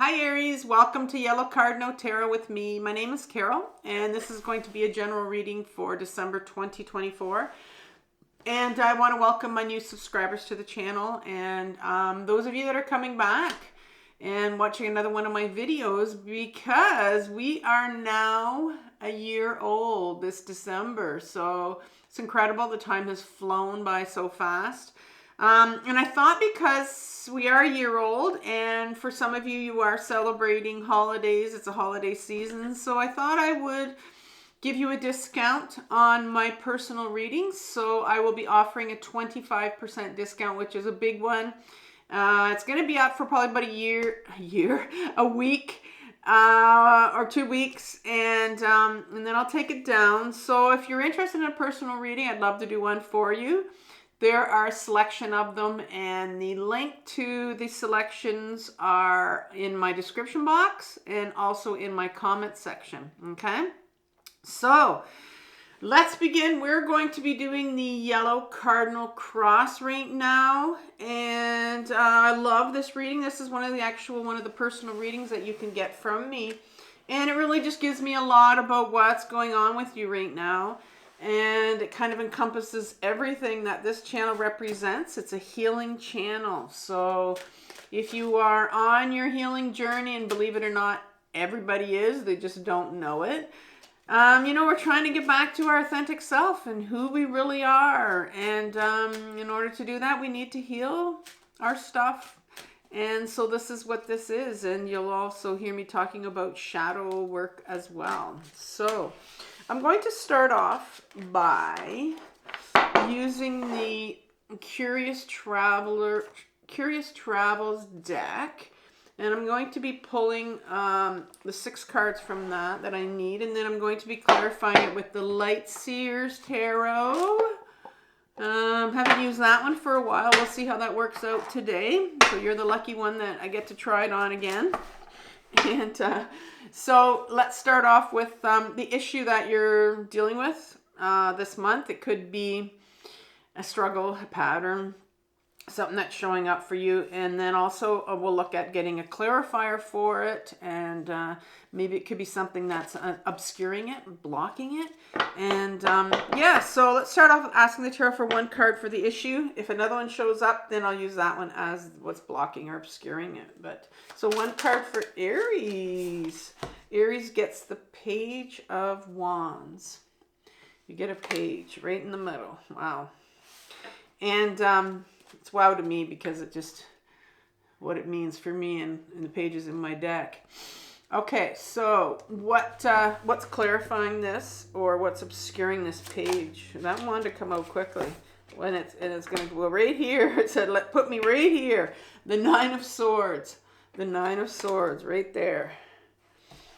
Hi Aries, welcome to Yellow Cardinal Tarot with me. My name is Carol and this is going to be a general reading for December 2024. And I want to welcome my new subscribers to the channel and those of you that are coming back and watching another one of my videos, because we are now a year old this December. So it's incredible. The time has flown by so fast. And I thought, because we are a year old and for some of you, you are celebrating holidays, it's a holiday season, so I thought I would give you a discount on my personal readings. So I will be offering a 25% discount, which is a big one. It's going to be up for probably about a week or 2 weeks, and then I'll take it down. So if you're interested in a personal reading, I'd love to do one for you. There are a selection of them, and the link to the selections are in my description box and also in my comment section. Okay, so let's begin. We're going to be doing the yellow cardinal cross right now, and I love this reading. This is one of the personal readings that you can get from me, and it really just gives me a lot about what's going on with you right now. And it kind of encompasses everything that this channel represents. It's a healing channel. So if you are on your healing journey, and believe it or not, everybody is, they just don't know it. We're trying to get back to our authentic self and who we really are. And in order to do that, we need to heal our stuff. And so this is what this is. And you'll also hear me talking about shadow work as well. So I'm going to start off by using the Curious Travels deck, and I'm going to be pulling the 6 cards from that I need, and then I'm going to be clarifying it with the Light Seers Tarot. Haven't used that one for a while. We'll see how that works out today. So you're the lucky one that I get to try it on again. And so let's start off with the issue that you're dealing with this month. It could be a struggle, a pattern, something that's showing up for you. And then also we'll look at getting a clarifier for it. And maybe it could be something that's obscuring it, blocking it. And yeah, so let's start off with asking the tarot for one card for the issue. If another one shows up, then I'll use that one as what's blocking or obscuring it. But so one card for Aries. Aries gets the Page of Wands. You get a page right in the middle. Wow. And it's wow to me because it just, what it means for me and the pages in my deck. Okay, so what's clarifying this, or what's obscuring this page? That one wanted to come out quickly. And it's going to go right here. It said, put me right here. The 9 of Swords. The 9 of Swords right there.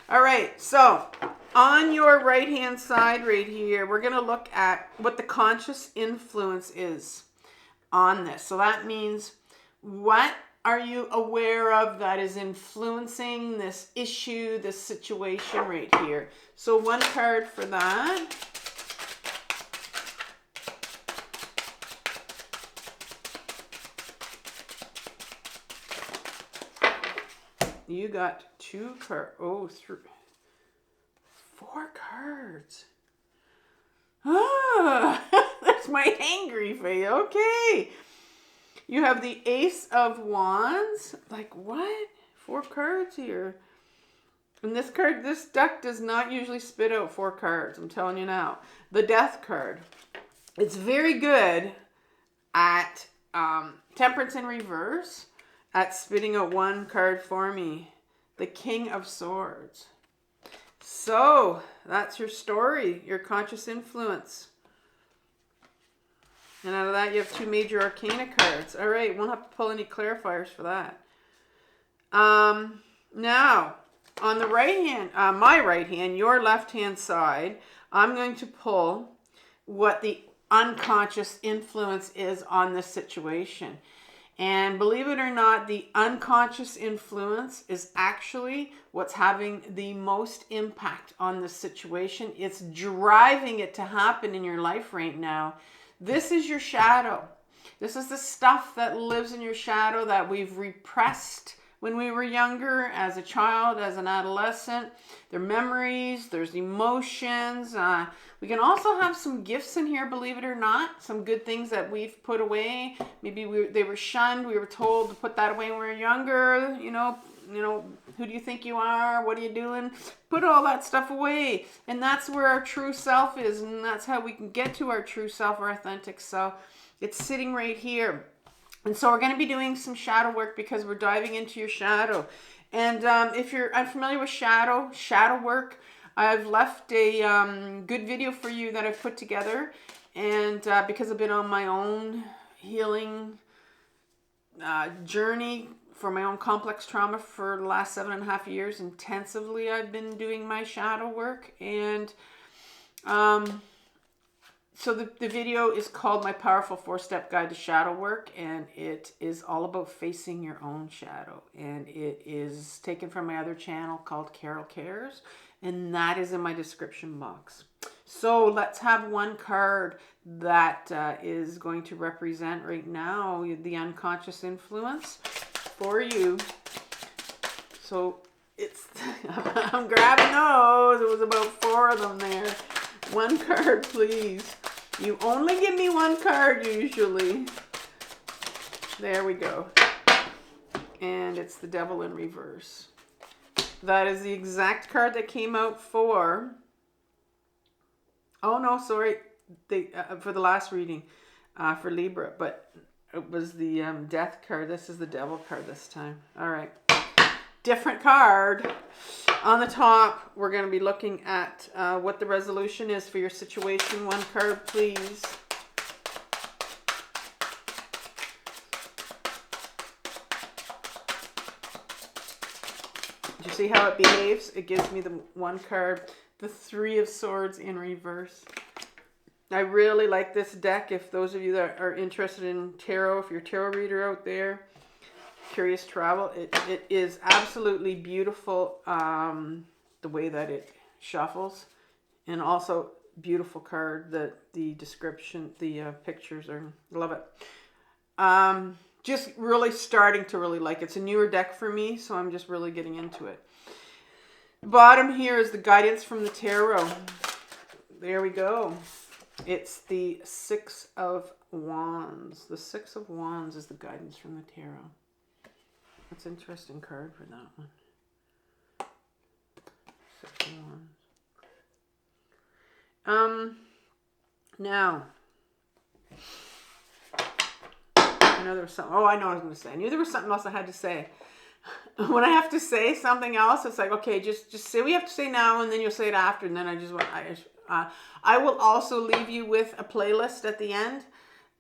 All right, so on your right-hand side right here, we're going to look at what the conscious influence is on this. So that means, what are you aware of that is influencing this issue, this situation right here? So one card for that. You got 2 cards. Oh, 4 cards. Ah, that's my angry face. Okay. You have the Ace of Wands. Like, what? 4 cards here. And this deck does not usually spit out 4 cards. I'm telling you now. The Death card. It's very good at Temperance in reverse, at spitting out 1 card for me. The King of Swords. So that's your story, your conscious influence. And out of that, you have 2 major arcana cards. All right, won't have to pull any clarifiers for that. Now, on the right hand, my right hand, your left hand side, I'm going to pull what the unconscious influence is on this situation. And believe it or not, the unconscious influence is actually what's having the most impact on the situation. It's driving it to happen in your life right now. This is your shadow. This is the stuff that lives in your shadow that we've repressed when we were younger, as a child, as an adolescent. Their memories, there's emotions. We can also have some gifts in here, believe it or not. Some good things that we've put away. Maybe they were shunned. We were told to put that away when we were younger. You know, who do you think you are? What are you doing? Put all that stuff away. And that's where our true self is. And that's how we can get to our true self, our authentic self. It's sitting right here. And so we're going to be doing some shadow work because we're diving into your shadow. And if you're unfamiliar with shadow work, I've left a good video for you that I've put together. And because I've been on my own healing journey for my own complex trauma for the last 7.5 years, intensively I've been doing my shadow work. And so the video is called My Powerful 4-Step Guide to Shadow Work, and it is all about facing your own shadow. And it is taken from my other channel called Carol Cares, and that is in my description box. So let's have one card that is going to represent right now the unconscious influence for you. So it's, I'm grabbing those. It was about 4 of them there. One card, please. You only give me one card usually. There we go. And it's the Devil in reverse. That is the exact card that came out for... Oh no, sorry. For the last reading for Libra. But it was the Death card. This is the Devil card this time. All right. Different card. On the top, we're going to be looking at what the resolution is for your situation. One card, please. Do you see how it behaves? It gives me the one card, the 3 of Swords in reverse. I really like this deck. If those of you that are interested in tarot, if you're a tarot reader out there, Curious Travel, it is absolutely beautiful, the way that it shuffles, and also beautiful card. The description, the pictures are, love it. Just really starting to really like it. It's a newer deck for me, so I'm just really getting into it. Bottom here is the guidance from the tarot. There we go. It's the 6 of Wands. The 6 of Wands is the guidance from the tarot. That's an interesting card for that one. 6 of Wands. Now, I know there was something. Oh, I know what I was going to say. I knew there was something else I had to say. When I have to say something else, it's like, okay, just say what you have to say now, and then you'll say it after, and then I will also leave you with a playlist at the end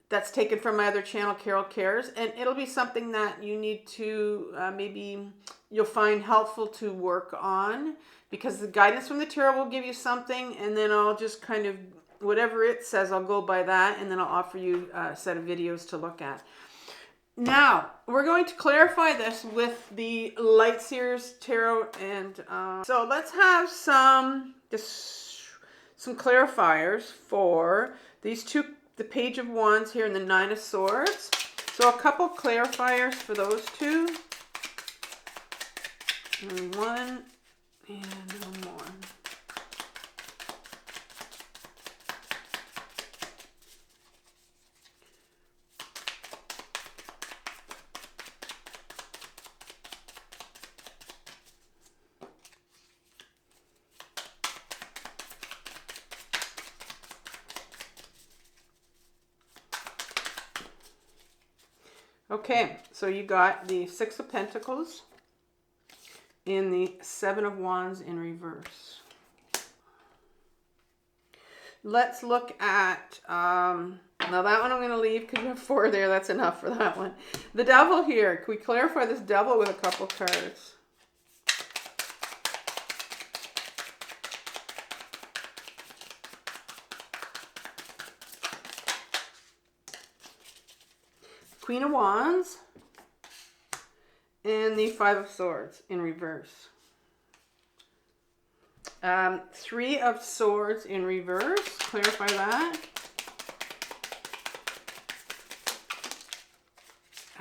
that's taken from my other channel, Carol Cares, and it'll be something that you need to maybe you'll find helpful to work on, because the guidance from the tarot will give you something, and then I'll just kind of, whatever it says, I'll go by that, and then I'll offer you a set of videos to look at. Now, we're going to clarify this with the Light Seers Tarot, and so let's have some clarifiers for these two, the Page of Wands here and the 9 of Swords. So a couple clarifiers for those two. And one more. Okay, so you got the 6 of Pentacles and the 7 of Wands in reverse. Let's look at, now that one I'm going to leave because you have 4 there. That's enough for that one. The Devil here. Can we clarify this Devil with a couple cards? Queen of Wands and the 5 of Swords in reverse. 3 of Swords in reverse. Clarify that.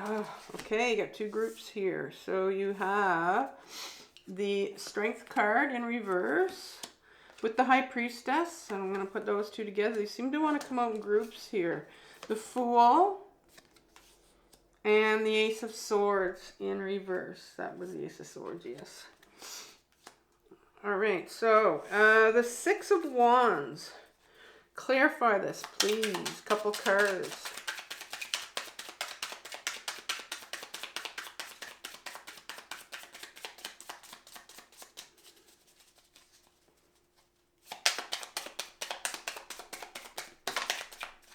Okay, you got two groups here. So you have the Strength card in reverse with the High Priestess. And I'm going to put those two together. They seem to want to come out in groups here. The Fool and the Ace of Swords in reverse. That was the Ace of Swords, yes. All right, so the Six of Wands. Clarify this, please. Couple cards.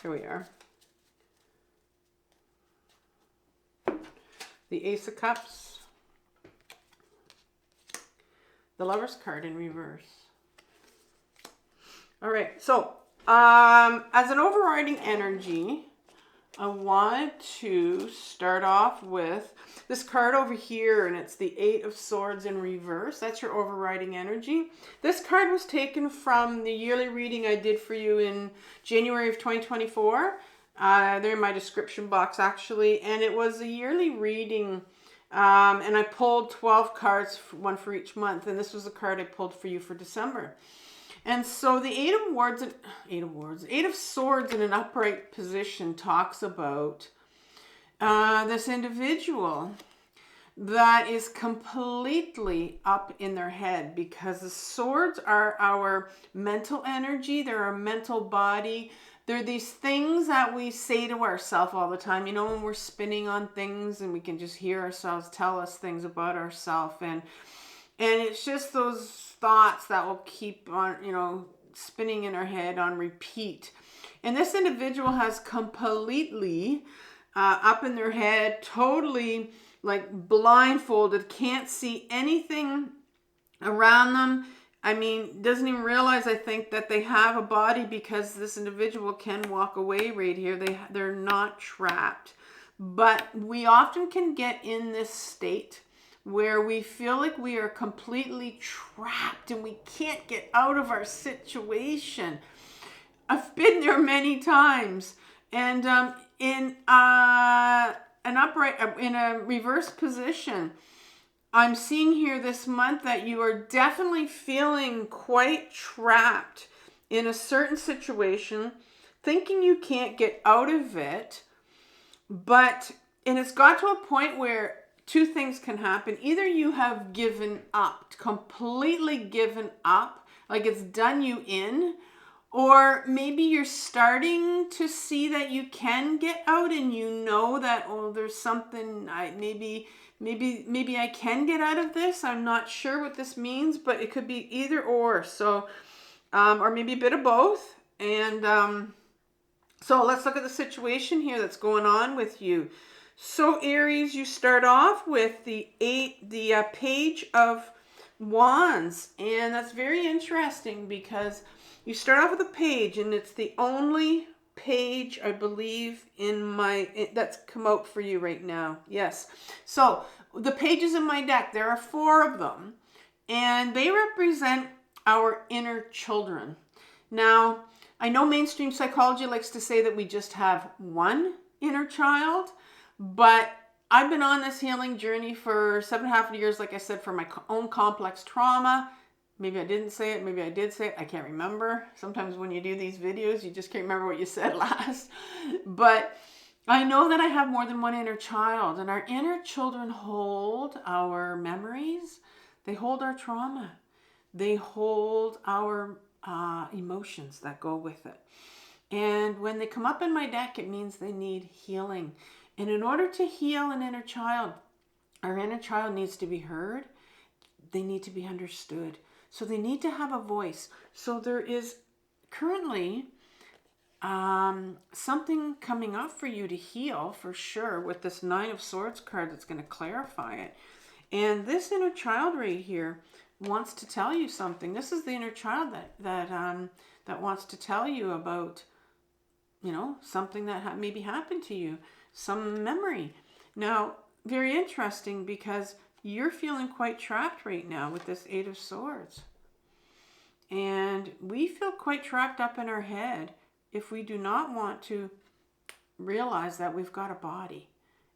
Here we are. The Ace of Cups. The Lover's card in reverse. All right, so as an overriding energy, I wanted to start off with this card over here, and it's the Eight of Swords in reverse. That's your overriding energy. This card was taken from the yearly reading I did for you in January of 2024. They're in my description box, actually, and it was a yearly reading, and I pulled 12 cards, one for each month, and this was the card I pulled for you for December. And so the Eight of Swords in an upright position talks about this individual that is completely up in their head, because the swords are our mental energy. They're our mental body. They're these things that we say to ourselves all the time. You know, when we're spinning on things and we can just hear ourselves tell us things about ourselves. And it's just those thoughts that will keep on, you know, spinning in our head on repeat. And this individual has completely up in their head, totally like blindfolded, can't see anything around them. I mean, doesn't even realize, I think, that they have a body, because this individual can walk away right here. They're not trapped. But we often can get in this state where we feel like we are completely trapped and we can't get out of our situation. I've been there many times. And in a reverse position, I'm seeing here this month that you are definitely feeling quite trapped in a certain situation, thinking you can't get out of it. And it's got to a point where two things can happen. Either you have given up, completely given up, like it's done you in, or maybe you're starting to see that you can get out, and you know that, oh, there's something, maybe I can get out of this. I'm not sure what this means, but it could be either or. So, or maybe a bit of both. And so let's look at the situation here that's going on with you. So Aries, you start off with the Page of Wands, and that's very interesting because you start off with a page, and it's the only page, I believe, that's come out for you right now. Yes. So the pages in my deck, there are 4 of them, and they represent our inner children. Now, I know mainstream psychology likes to say that we just have one inner child, but I've been on this healing journey for 7.5 years, like I said, for my own complex trauma. Maybe I didn't say it, maybe I did say it, I can't remember. Sometimes when you do these videos, you just can't remember what you said last. But I know that I have more than one inner child, and our inner children hold our memories, they hold our trauma, they hold our emotions that go with it. And when they come up in my deck, it means they need healing. And in order to heal an inner child, our inner child needs to be heard. They need to be understood. So they need to have a voice. So there is currently something coming up for you to heal for sure with this 9 of Swords card that's going to clarify it. And this inner child right here wants to tell you something. This is the inner child that wants to tell you about, you know, something that maybe happened to you, some memory. Now, very interesting, because you're feeling quite trapped right now with this 8 of Swords. And we feel quite trapped up in our head if we do not want to realize that we've got a body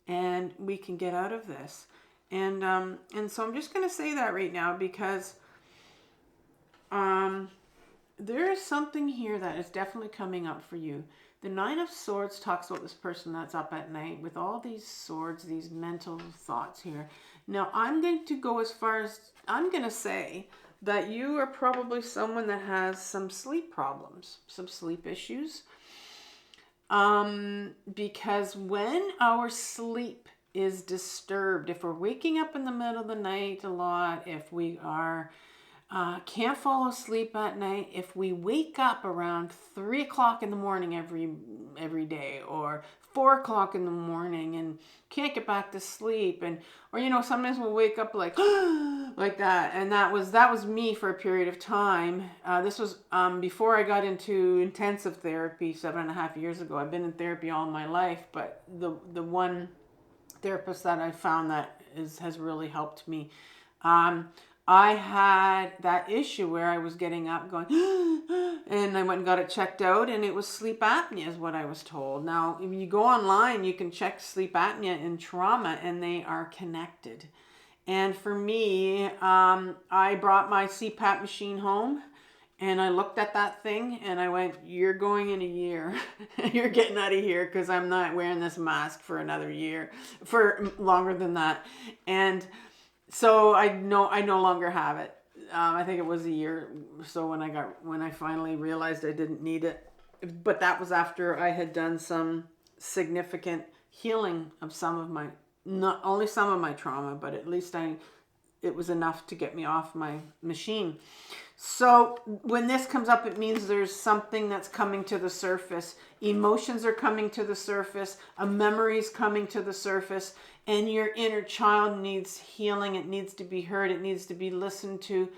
and we can get out of this. And so I'm just going to say that right now because there is something here that is definitely coming up for you. The Nine of Swords talks about this person that's up at night with all these swords, these mental thoughts here. Now, I'm going to go as far as, I'm going to say that you are probably someone that has some sleep problems, some sleep issues. Because when our sleep is disturbed, if we're waking up in the middle of the night a lot, if we are can't fall asleep at night, if we wake up around 3 o'clock in the morning every day, or 4 o'clock in the morning and can't get back to sleep, and or sometimes we'll wake up like like that, and that was me for a period of time. This was before I got into intensive therapy 7.5 years ago. I've been in therapy all my life, but the one therapist that I found that has really helped me. I had that issue where I was getting up going, and I went and got it checked out, and it was sleep apnea is what I was told. Now, if you go online, you can check sleep apnea and trauma, and they are connected. And for me, I brought my CPAP machine home, and I looked at that thing, and I went, you're going in a year. You're getting out of here, because I'm not wearing this mask for another year, for longer than that. And so I no longer have it. I think it was a year or so when I finally realized I didn't need it. But that was after I had done some significant healing of some of my, not only some of my trauma, but at least it was enough to get me off my machine. So when this comes up, it means there's something that's coming to the surface. Emotions are coming to the surface. A memory is coming to the surface. And your inner child needs healing. It needs to be heard. It needs to be listened to.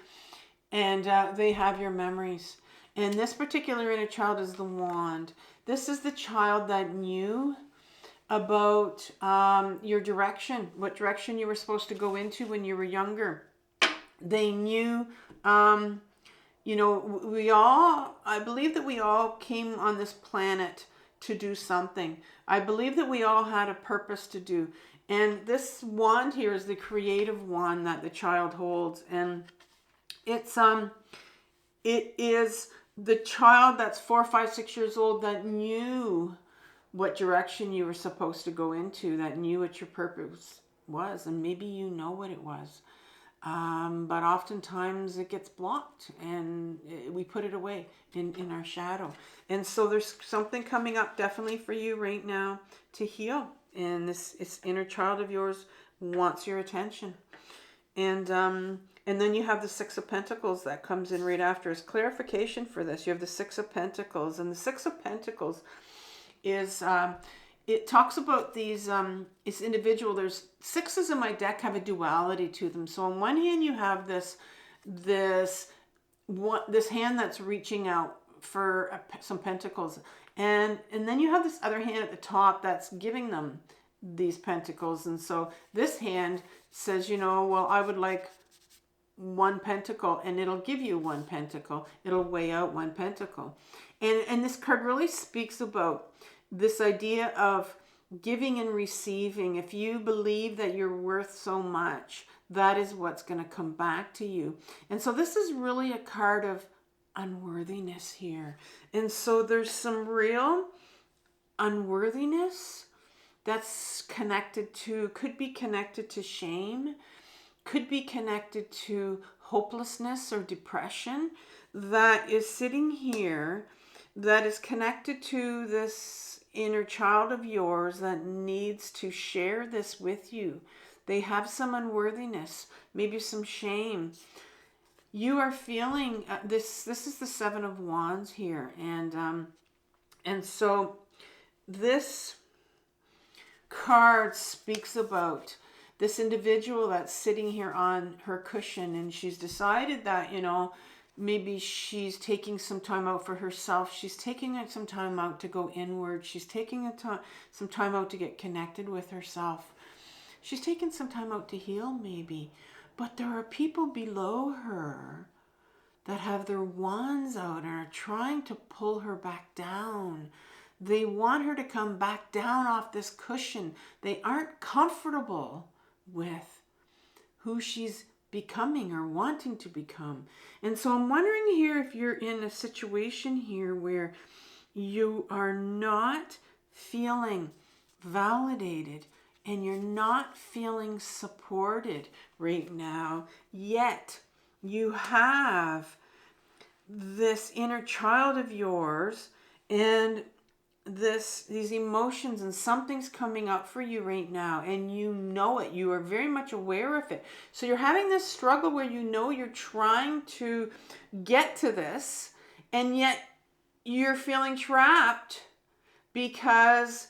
And they have your memories. And this particular inner child is the wand. This is the child that knew about your direction, what direction you were supposed to go into when you were younger. They knew, I believe that we all came on this planet to do something. I believe that we all had a purpose to do. And this wand here is the creative wand that the child holds. And it is the child that's 4, 5, 6 years old that knew what direction you were supposed to go into, that knew what your purpose was. And maybe you know what it was. But oftentimes it gets blocked and we put it away in our shadow. And so there's something coming up definitely for you right now to heal. And this inner child of yours wants your attention. And then you have the Six of Pentacles that comes in right after as clarification for this. You have the Six of Pentacles, and the Six of Pentacles is it talks about these it's individual. There's sixes in my deck have a duality to them. So on one hand you have this hand that's reaching out for some pentacles, and then you have this other hand at the top that's giving them these pentacles. And so this hand says, well, I would like one pentacle, and it'll give you one pentacle. It'll weigh out one pentacle. And this card really speaks about this idea of giving and receiving. If you believe that you're worth so much, that is what's going to come back to you. And so this is really a card of unworthiness here. And so there's some real unworthiness that's connected to, could be connected to shame, could be connected to hopelessness or depression, that is sitting here, that is connected to this inner child of yours that needs to share this with you. They have some unworthiness, maybe some shame. You are feeling this is the Seven of Wands here, and so this card speaks about this individual that's sitting here on her cushion, and she's decided that, maybe she's taking some time out for herself. She's taking some time out to go inward. She's taking some time out to get connected with herself. She's taking some time out to heal maybe. But there are people below her that have their wands out and are trying to pull her back down. They want her to come back down off this cushion. They aren't comfortable with who she's becoming or wanting to become. And so I'm wondering here if you're in a situation here where you are not feeling validated and you're not feeling supported right now, yet you have this inner child of yours and these emotions, and something's coming up for you right now, and you know it. You are very much aware of it. So you're having this struggle where you know you're trying to get to this, and yet you're feeling trapped because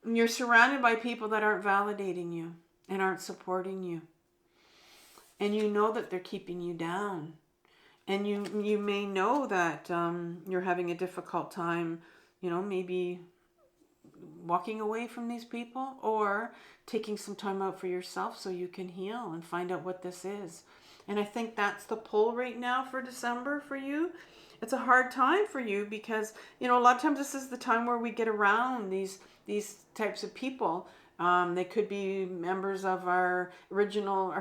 you're surrounded by people that aren't validating you and aren't supporting you. And you know that they're keeping you down. And you may know that you're having a difficult time, maybe walking away from these people or taking some time out for yourself so you can heal and find out what this is. And I think that's the pull right now for December for you. It's a hard time for you because, a lot of times this is the time where we get around these types of people. They could be members of our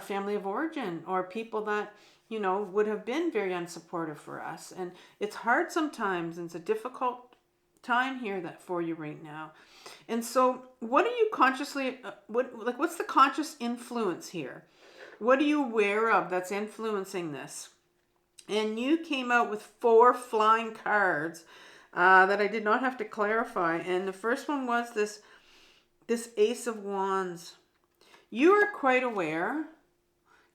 family of origin, or people that, would have been very unsupportive for us. And it's hard sometimes, and it's a difficult time here for you right now. And so what are you consciously, what's the conscious influence here? What are you aware of that's influencing this? And you came out with 4 flying cards that I did not have to clarify. And the first one was this Ace of Wands. You are quite aware.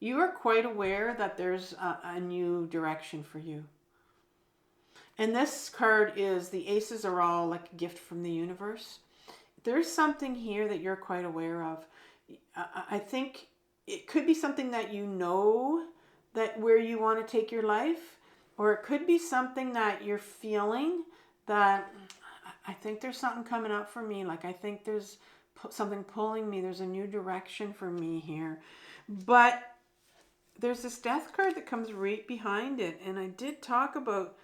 You are quite aware that there's a new direction for you. And this card is, the aces are all like a gift from the universe. There's something here that you're quite aware of. I think it could be something that that where you want to take your life, or it could be something that you're feeling that I think there's something coming up for me. Like I think there's something pulling me. There's a new direction for me here. But there's this Death card that comes right behind it. And I did talk about,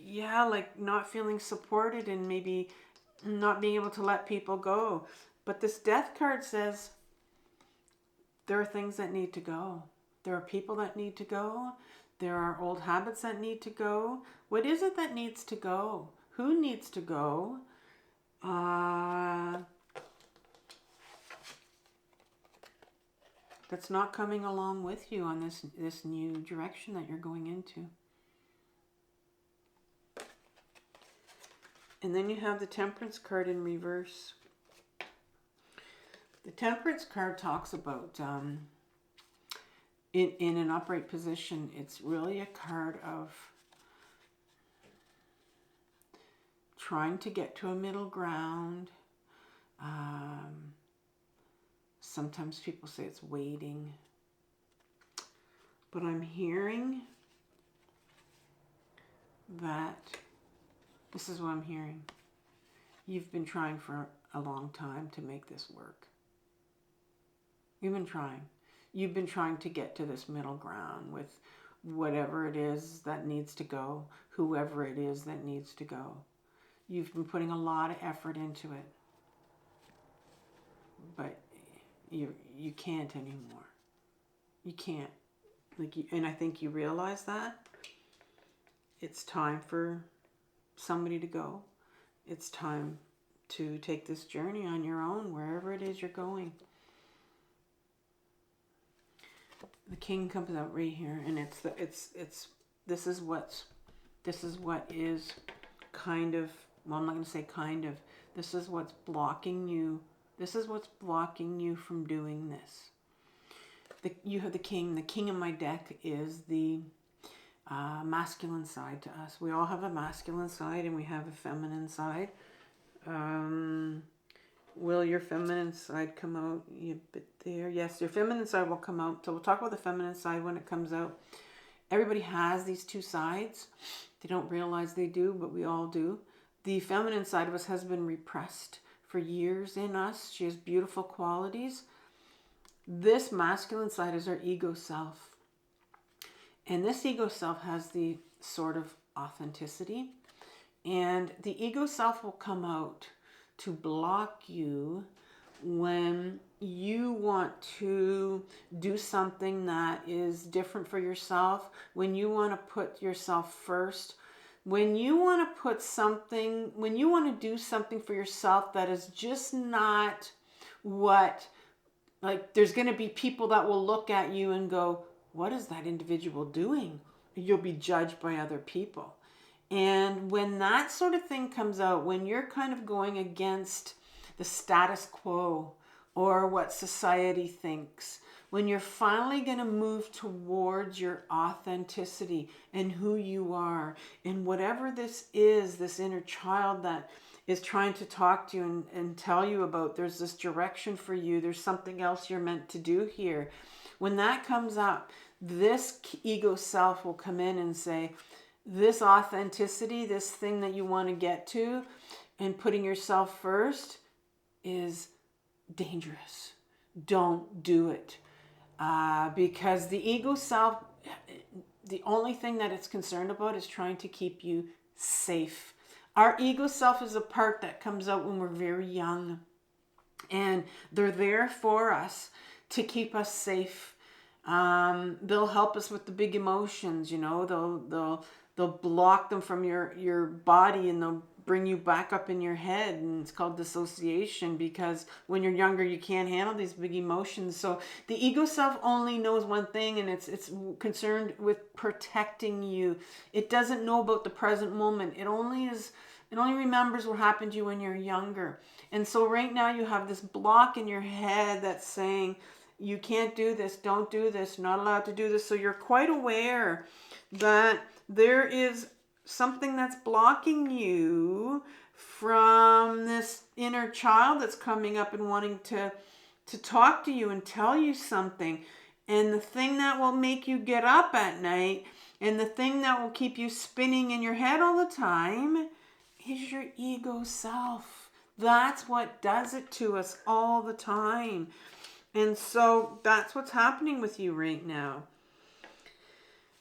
like not feeling supported and maybe not being able to let people go. But this Death card says there are things that need to go. There are people that need to go. There are old habits that need to go. What is it that needs to go? Who needs to go? That's not coming along with you on this new direction that you're going into. And then you have the Temperance card in reverse. The Temperance card talks about, in an upright position, it's really a card of trying to get to a middle ground. Sometimes people say it's waiting. But I'm hearing that, this is what I'm hearing. You've been trying for a long time to make this work. You've been trying. You've been trying to get to this middle ground with whatever it is that needs to go, whoever it is that needs to go. You've been putting a lot of effort into it. But you can't anymore. You can't. And I think you realize that. It's time for somebody to go. It's time to take this journey on your own, wherever it is you're going. The King comes out right here, and this is what is kind of, well, I'm not going to say kind of, this is what's blocking you. This is what's blocking you from doing this. You have the King. The King in my deck is the masculine side to us. We all have a masculine side and we have a feminine side. Will your feminine side come out a bit there? Yes, your feminine side will come out. So we'll talk about the feminine side when it comes out. Everybody has these two sides. They don't realize they do, but we all do. The feminine side of us has been repressed for years in us. She has beautiful qualities. This masculine side is our ego self. And this ego self has the sort of authenticity. And the ego self will come out to block you when you want to do something that is different for yourself, when you want to put yourself first, when you want to put something, when you want to do something for yourself that is just not what, like, there's going to be people that will look at you and go, what is that individual doing? You'll be judged by other people. And when that sort of thing comes out, when you're kind of going against the status quo or what society thinks, when you're finally going to move towards your authenticity and who you are, and whatever this is, this inner child that is trying to talk to you and tell you about, there's this direction for you, there's something else you're meant to do here. When that comes up, this ego self will come in and say, this authenticity, this thing that you want to get to, and putting yourself first is dangerous. Don't do it. Because the ego self, the only thing that it's concerned about is trying to keep you safe. Our ego self is a part that comes out when we're very young. And they're there for us to keep us safe. They'll help us with the big emotions, you know. They'll block them from your body, and they'll bring you back up in your head, and it's called dissociation, because when you're younger you can't handle these big emotions. So the ego self only knows one thing, and it's concerned with protecting you. It doesn't know about the present moment. It only remembers what happened to you when you're younger. And so right now you have this block in your head that's saying, you can't do this, don't do this, not allowed to do this. So you're quite aware that there is something that's blocking you from this inner child that's coming up and wanting to talk to you and tell you something. And the thing that will make you get up at night, and the thing that will keep you spinning in your head all the time, is your ego self. That's what does it to us all the time. And so that's what's happening with you right now.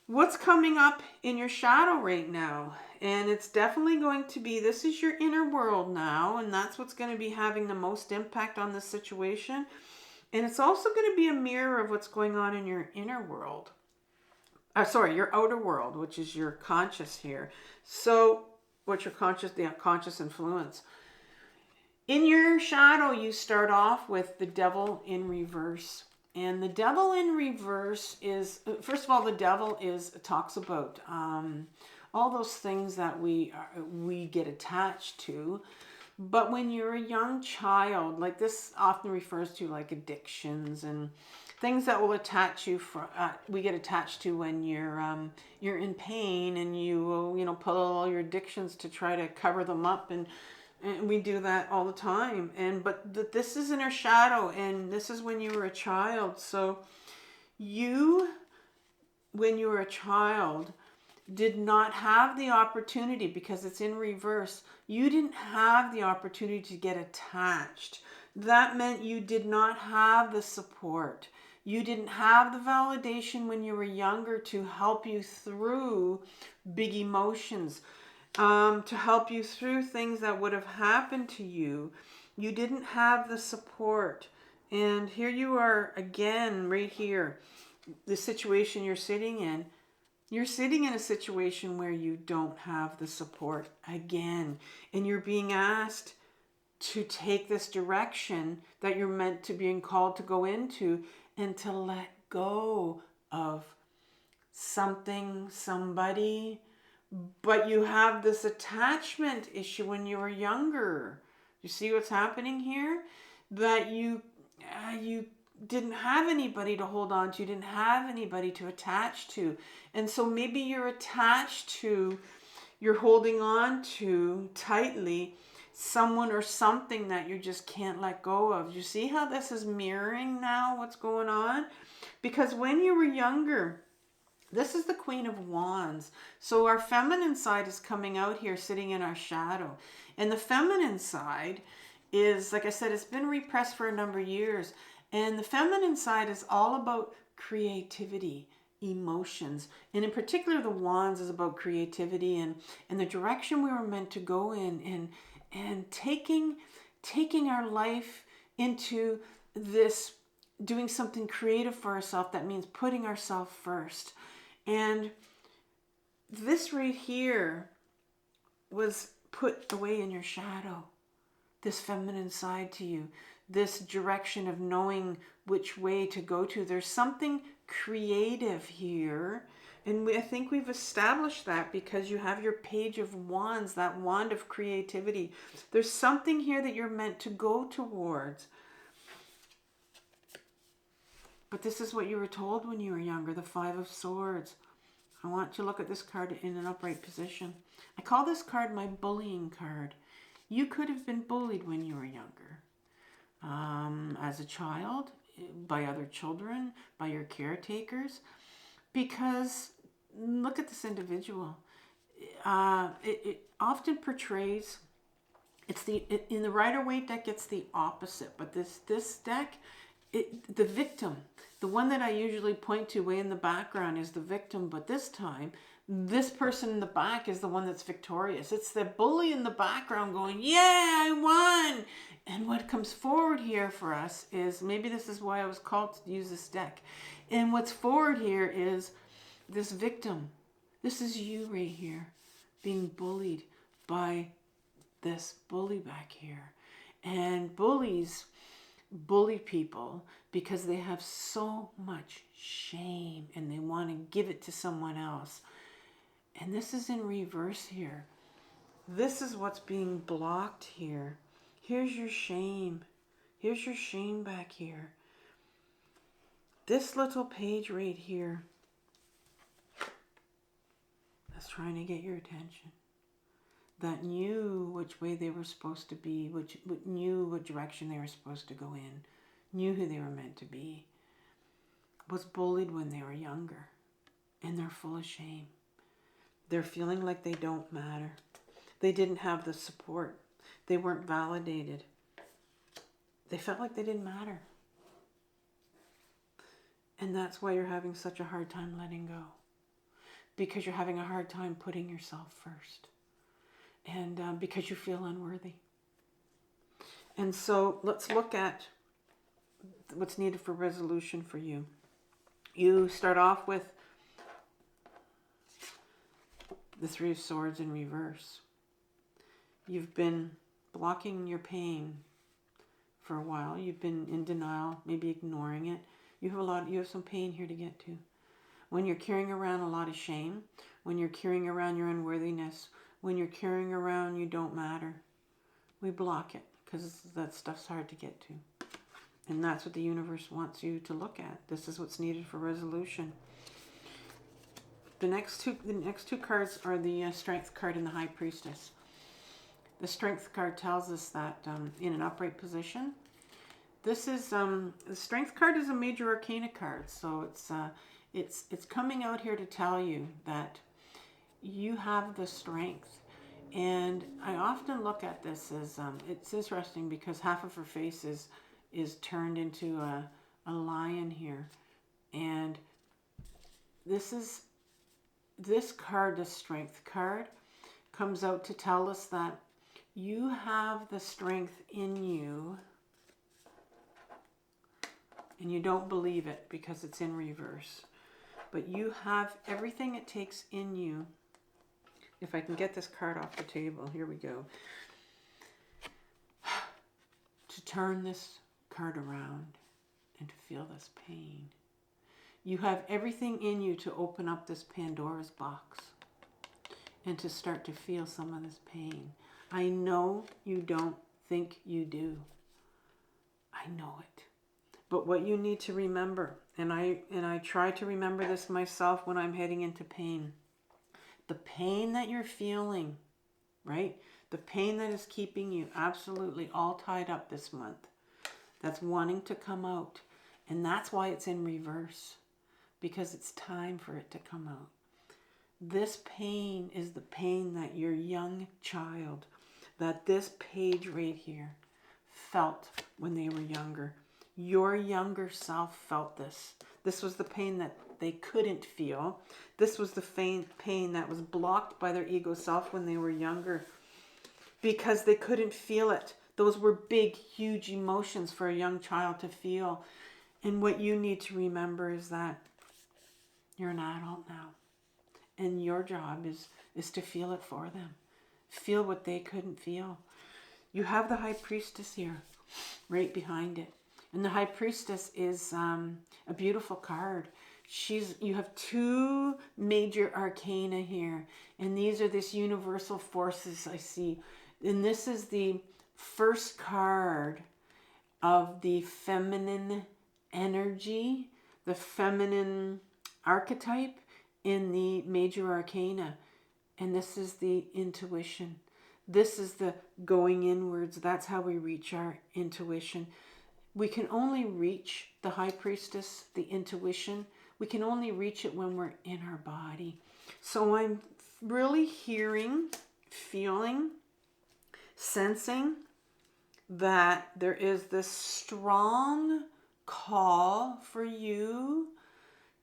What's coming up in your shadow right now? And it's definitely going to be, this is your inner world now, and that's what's going to be having the most impact on this situation. And it's also going to be a mirror of what's going on in your inner world. Your outer world, which is your conscious here. So, what's your conscious, the unconscious influence? In your shadow, you start off with the devil in reverse. And the devil in reverse is, first of all, the devil talks about all those things that we get attached to. But when you're a young child, like this often refers to like addictions and things that will attach you we get attached to when you're in pain, and you will, pull all your addictions to try to cover them up, and we do that all the time. But this is in our shadow, and this is when you were a child. So when you were a child, did not have the opportunity, because it's in reverse. You didn't have the opportunity to get attached. That meant you did not have the support. You didn't have the validation when you were younger to help you through big emotions. To help you through things that would have happened to you. You didn't have the support. And here you are again, right here, the situation you're sitting in. You're sitting in a situation where you don't have the support again. And you're being asked to take this direction that you're meant to being called to go into, and to let go of something, somebody. But you have this attachment issue when you were younger. You see what's happening here? That you didn't have anybody to hold on to. You didn't have anybody to attach to. And so maybe you're holding on to tightly someone or something that you just can't let go of. You see how this is mirroring now what's going on? Because when you were younger, this is the Queen of Wands. So our feminine side is coming out here, sitting in our shadow. And the feminine side is, like I said, it's been repressed for a number of years. And the feminine side is all about creativity emotions. And in particular, the Wands is about creativity and the direction we were meant to go in, and taking our life into this, doing something creative for ourselves. That means putting ourselves first. And this right here was put away in your shadow, this feminine side to you, this direction of knowing which way to go to. There's something creative here, and I think we've established that because you have your Page of Wands, that wand of creativity. There's something here that you're meant to go towards. But this is what you were told when you were younger, the Five of Swords. I want to look at this card in an upright position. I call this card my bullying card. You could have been bullied when you were younger. As a child, by other children, by your caretakers. Because, look at this individual. It often portrays, in the Rider-Waite deck, it's the opposite. But this deck, the victim, the one that I usually point to way in the background is the victim, but this time, this person in the back is the one that's victorious. It's the bully in the background going, yeah, I won. And what comes forward here for us is, maybe this is why I was called to use this deck. And what's forward here is this victim. This is you right here, being bullied by this bully back here. And bullies bully people because they have so much shame and they want to give it to someone else. And this is in reverse here. This is what's being blocked here. Here's your shame. Here's your shame back here. This little page right here that's trying to get your attention, that knew which way they were supposed to be, which knew what direction they were supposed to go in, knew who they were meant to be, was bullied when they were younger, and they're full of shame. They're feeling like they don't matter. They didn't have the support. They weren't validated. They felt like they didn't matter. And that's why you're having such a hard time letting go. Because you're having a hard time putting yourself first. And because you feel unworthy. And so let's look at what's needed for resolution for you. You start off with the Three of Swords in reverse. You've been blocking your pain for a while. You've been in denial, maybe ignoring it. You have some pain here to get to. When you're carrying around a lot of shame, when you're carrying around your unworthiness, when you're carrying around you don't matter, we block it because that stuff's hard to get to. And that's what the universe wants you to look at. This is what's needed for resolution. The next two cards are the Strength card and the High Priestess. The Strength card tells us that in an upright position. This is the Strength card is a major arcana card, so it's coming out here to tell you that you have the strength. And I often look at this as it's interesting because half of her face is turned into a lion here, and this card, the Strength card, comes out to tell us that you have the strength in you, and you don't believe it because it's in reverse. But you have everything it takes in you. If I can get this card off the table, here we go. To turn this card around and to feel this pain. You have everything in you to open up this Pandora's box and to start to feel some of this pain. I know you don't think you do. I know it. But what you need to remember, and I try to remember this myself when I'm heading into pain. The pain that you're feeling, right? The pain that is keeping you absolutely all tied up this month. That's wanting to come out. And that's why it's in reverse. Because it's time for it to come out. This pain is the pain that your young child, that this page right here, felt when they were younger. Your younger self felt this. This was the pain that they couldn't feel. This was the pain that was blocked by their ego self when they were younger because they couldn't feel it. Those were big, huge emotions for a young child to feel. And what you need to remember is that you're an adult now. And your job is to feel it for them. Feel what they couldn't feel. You have the High Priestess here, right behind it. And the High Priestess is a beautiful card. You have two major arcana here. And these are this universal forces I see. And this is the first card of the feminine energy, the feminine archetype in the major arcana. And this is the intuition. This is the going inwards. That's how we reach our intuition. We can only reach the High Priestess, the intuition. We can only reach it when we're in our body. So I'm really hearing, feeling, sensing that there is this strong call for you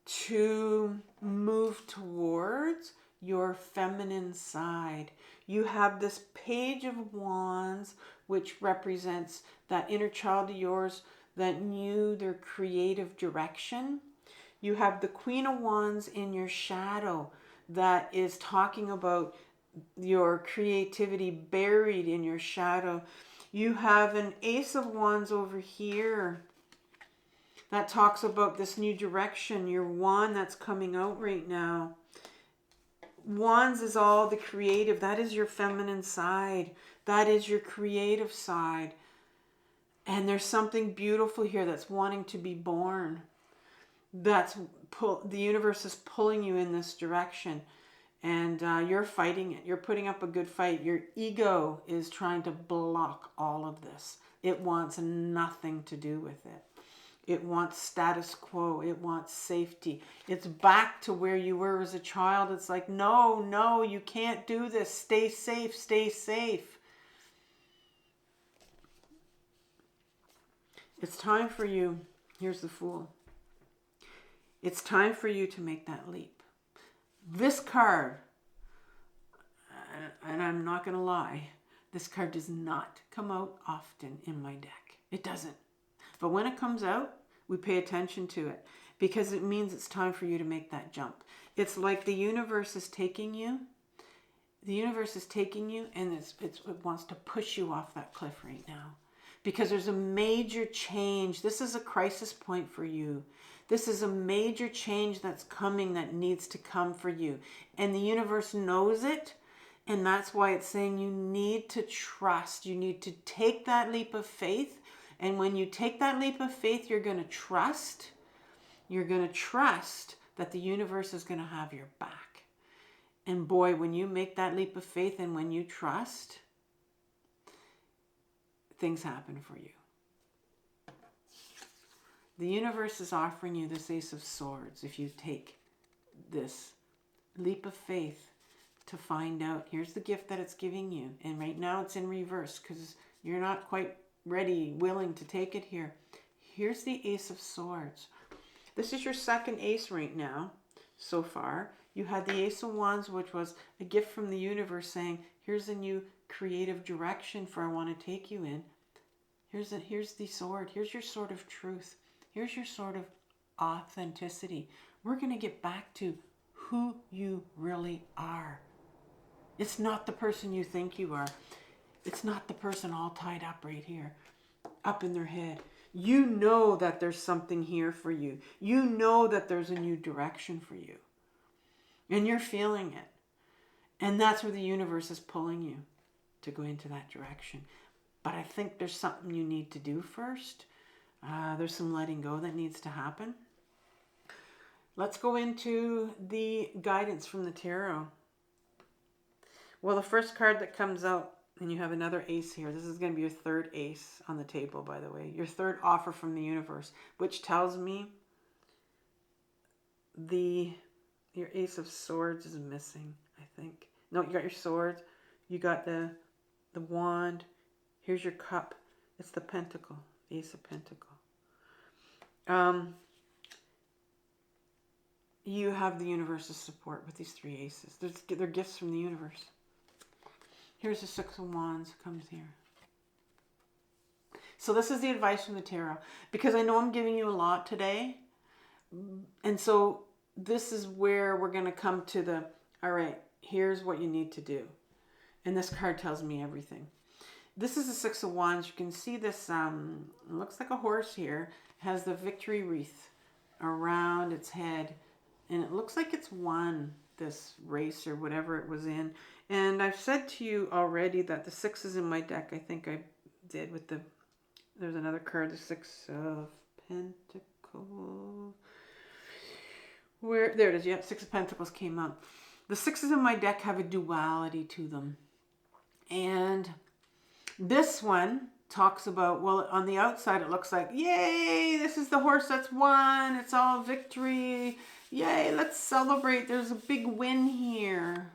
to move towards your feminine side. You have this Page of Wands, which represents that inner child of yours that knew their creative direction. You have the Queen of Wands in your shadow that is talking about your creativity buried in your shadow. You have an Ace of Wands over here that talks about this new direction, your wand that's coming out right now. Wands is all the creative. That is your feminine side. That is your creative side. And there's something beautiful here that's wanting to be born. The universe is pulling you in this direction. And you're fighting it. You're putting up a good fight. Your ego is trying to block all of this. It wants nothing to do with it. It wants status quo. It wants safety. It's back to where you were as a child. It's like, no, you can't do this. Stay safe, stay safe. It's time for you. Here's the Fool. It's time for you to make that leap. This card, and I'm not going to lie, this card does not come out often in my deck. It doesn't. But when it comes out, we pay attention to it because it means it's time for you to make that jump. It's like the universe is taking you. The universe is taking you and it wants to push you off that cliff right now because there's a major change. This is a crisis point for you. This is a major change that's coming that needs to come for you. And the universe knows it. And that's why it's saying you need to trust. You need to take that leap of faith. And when you take that leap of faith, you're going to trust. You're going to trust that the universe is going to have your back. And boy, when you make that leap of faith and when you trust, things happen for you. The universe is offering you this Ace of Swords if you take this leap of faith to find out. Here's the gift that it's giving you. And right now it's in reverse because you're not quite ready, willing to take it here. Here's the Ace of Swords. This is your second ace right now, so far. You had the Ace of Wands, which was a gift from the universe saying, here's a new creative direction for I want to take you in. Here's the sword. Here's your sword of truth. Here's your sword of authenticity. We're going to get back to who you really are. It's not the person you think you are. It's not the person all tied up right here, up in their head. You know that there's something here for you. You know that there's a new direction for you. And you're feeling it. And that's where the universe is pulling you to go into that direction. But I think there's something you need to do first. There's some letting go that needs to happen. Let's go into the guidance from the tarot. Well, the first card that comes out, and you have another ace here. This is going to be your third ace on the table, by the way. Your third offer from the universe, which tells me your Ace of Swords is missing, I think. No, you got your sword. You got the wand. Here's your cup. It's the pentacle, Ace of Pentacle. You have the universe's support with these 3 aces. They're gifts from the universe. Here's the 6 of Wands comes here. So this is the advice from the tarot, because I know I'm giving you a lot today. And so this is where we're going to come to the, all right, here's what you need to do. And this card tells me everything. This is the 6 of Wands. You can see this, it looks like a horse here. It has the victory wreath around its head. And it looks like it's won this race or whatever it was in. And I've said to you already that the 6 is in my deck. I think I did with the, there's another card, the 6 of Pentacles. Where, there it is, yeah, 6 of Pentacles came up. The 6s in my deck have a duality to them. And this one talks about, well, on the outside it looks like, yay, this is the horse that's won. It's all victory. Yay, let's celebrate. There's a big win here.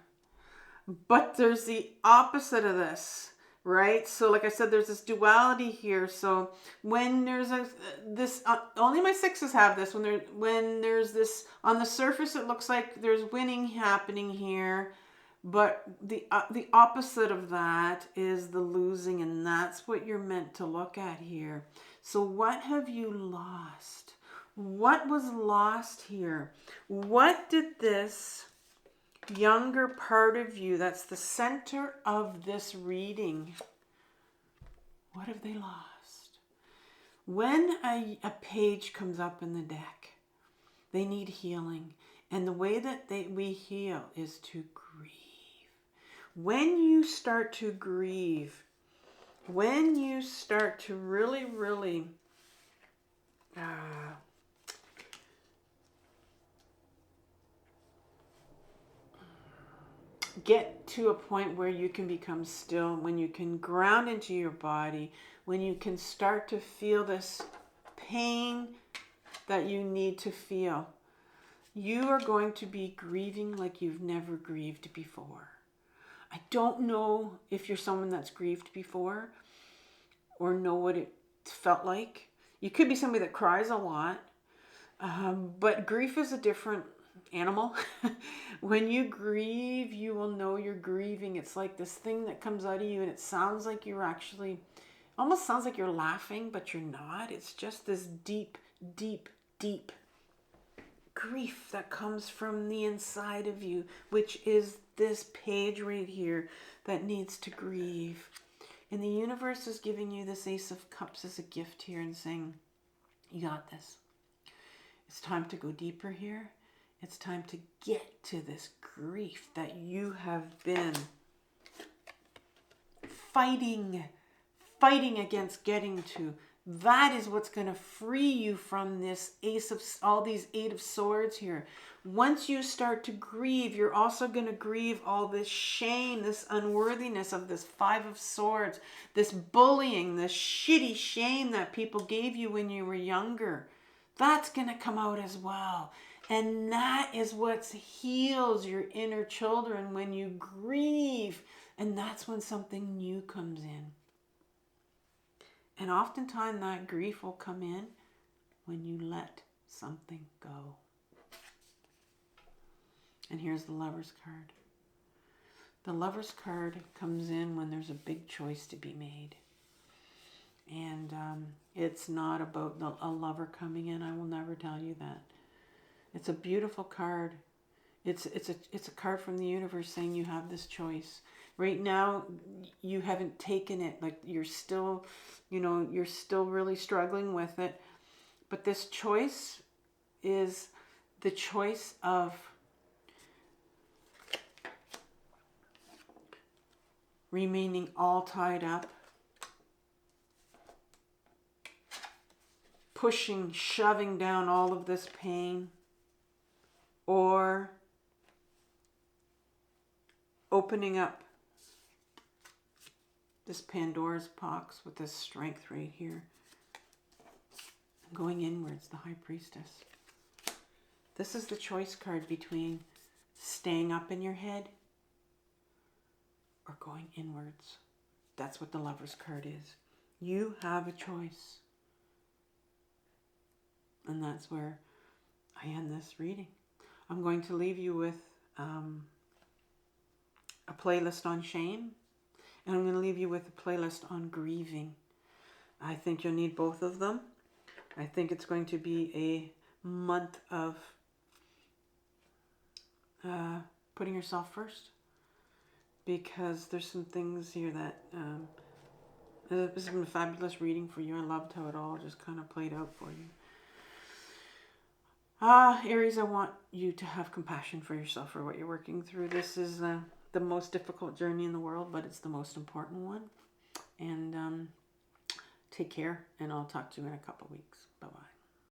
But there's the opposite of this, right? So like I said, there's this duality here. So when there's only my 6s have this. When there's this, on the surface it looks like there's winning happening here. But the opposite of that is the losing, and that's what you're meant to look at here. So what have you lost? What was lost here? What did this younger part of you, that's the center of this reading, what have they lost? When a page comes up in the deck, they need healing. And the way that we heal is to grieve. When you start to grieve, when you start to really, really get to a point where you can become still, when you can ground into your body, when you can start to feel this pain that you need to feel, you are going to be grieving like you've never grieved before. I don't know if you're someone that's grieved before or know what it felt like. You could be somebody that cries a lot, but grief is a different animal. When you grieve, you will know you're grieving. It's like this thing that comes out of you, and it sounds like you're actually, almost sounds like you're laughing, but you're not. It's just this deep, deep, deep grief that comes from the inside of you, which is this page right here that needs to grieve. And the universe is giving you this Ace of Cups as a gift here and saying, you got this. It's time to go deeper here. It's time to get to this grief that you have been fighting against getting to. That is what's going to free you from this all these 8 of Swords here. Once you start to grieve, you're also going to grieve all this shame, this unworthiness of this 5 of Swords, this bullying, this shitty shame that people gave you when you were younger. That's going to come out as well. And that is what heals your inner children when you grieve. And that's when something new comes in. And oftentimes that grief will come in when you let something go. And here's the Lover's card. The Lover's card comes in when there's a big choice to be made. And it's not about a lover coming in. I will never tell you that. It's a beautiful card. It's a card from the universe saying you have this choice. Right now, you haven't taken it. Like you're still really struggling with it. But this choice is the choice of remaining all tied up, pushing, shoving down all of this pain, or opening up this Pandora's box with this strength right here. Going inwards, the High Priestess. This is the choice card between staying up in your head or going inwards. That's what the Lover's card is. You have a choice. And that's where I end this reading. I'm going to leave you with a playlist on shame, and I'm going to leave you with a playlist on grieving. I think you'll need both of them. I think it's going to be a month of putting yourself first, because there's some things here that this has been a fabulous reading for you. I loved how it all just kind of played out for you. Aries, I want you to have compassion for yourself for what you're working through. This is the most difficult journey in the world, but it's the most important one. And take care, and I'll talk to you in a couple weeks. Bye-bye.